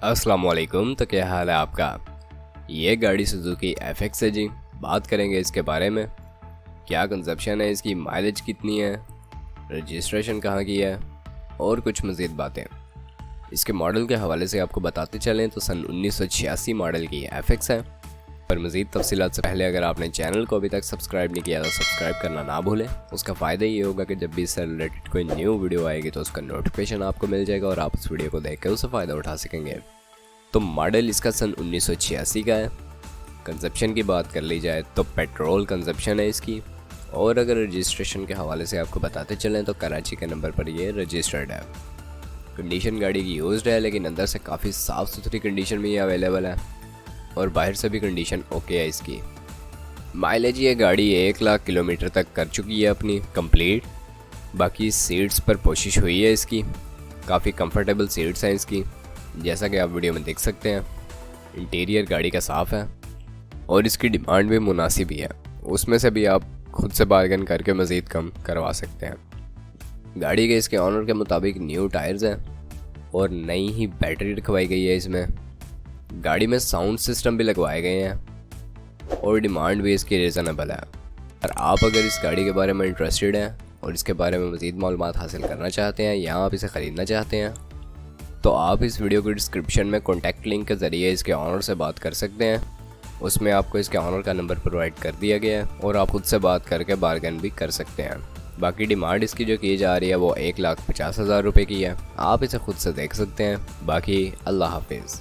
अस्सलाम वालेकुम। तो क्या हाल है आपका। ये गाड़ी सुजुकी FX है जी। बात करेंगे इसके बारे में, क्या कंजप्शन है इसकी, माइलेज कितनी है, रजिस्ट्रेशन कहाँ की है और कुछ मज़ीद बातें। इसके मॉडल के हवाले से आपको बताते चलें तो सन 1986 मॉडल की FX है। पर मज़ीद तफसीलात से पहले अगर आपने चैनल को अभी तक सब्सक्राइब नहीं किया तो सब्सक्राइब करना ना भूलें। उसका फ़ायदा ये होगा कि जब भी इससे रिलेटेड कोई न्यू वीडियो आएगी तो उसका नोटिफिकेशन आपको मिल जाएगा और आप उस वीडियो को देख कर उससे फ़ायदा उठा सकेंगे। तो मॉडल इसका सन 1986 का है। कंजप्शन की बात कर ली जाए तो पेट्रोल कंजप्शन है इसकी। और अगर रजिस्ट्रेशन के हवाले से आपको बताते चलें तो कराची के नंबर पर ये रजिस्टर्ड है। कंडीशन गाड़ी की यूज्ड है, लेकिन अंदर से काफ़ी साफ़ सुथरी कंडीशन में ये अवेलेबल है और बाहर से भी कंडीशन ओके है इसकी। माइलेज ये गाड़ी 1 लाख किलोमीटर तक कर चुकी है अपनी कंप्लीट। बाकी सीट्स पर कोशिश हुई है इसकी, काफ़ी कंफर्टेबल सीट्स हैं इसकी, जैसा कि आप वीडियो में देख सकते हैं। इंटीरियर गाड़ी का साफ़ है और इसकी डिमांड भी मुनासिब ही है, उसमें से भी आप खुद से बार्गेन करके मज़ीद कम करवा सकते हैं। गाड़ी के इसके ऑनर के मुताबिक न्यू टायर्स हैं और नई ही बैटरी रखवाई गई है इसमें। गाड़ी में साउंड सिस्टम भी लगवाए गए हैं और डिमांड भी इसकी रीज़नेबल है। और आप अगर इस गाड़ी के बारे में इंटरेस्टेड हैं और इसके बारे में मज़ीद मालूमात हासिल करना चाहते हैं या आप इसे ख़रीदना चाहते हैं तो आप इस वीडियो के डिस्क्रिप्शन में कॉन्टैक्ट लिंक के ज़रिए इसके ऑनर से बात कर सकते हैं। उसमें आपको इसके ऑनर का नंबर प्रोवाइड कर दिया गया है और आप खुद से बात करके बार्गेन भी कर सकते हैं। बाकी डिमांड इसकी जो की जा रही है वो 1,50,000 रुपये की है। आप इसे खुद से देख सकते हैं। बाकी अल्लाह हाफिज़।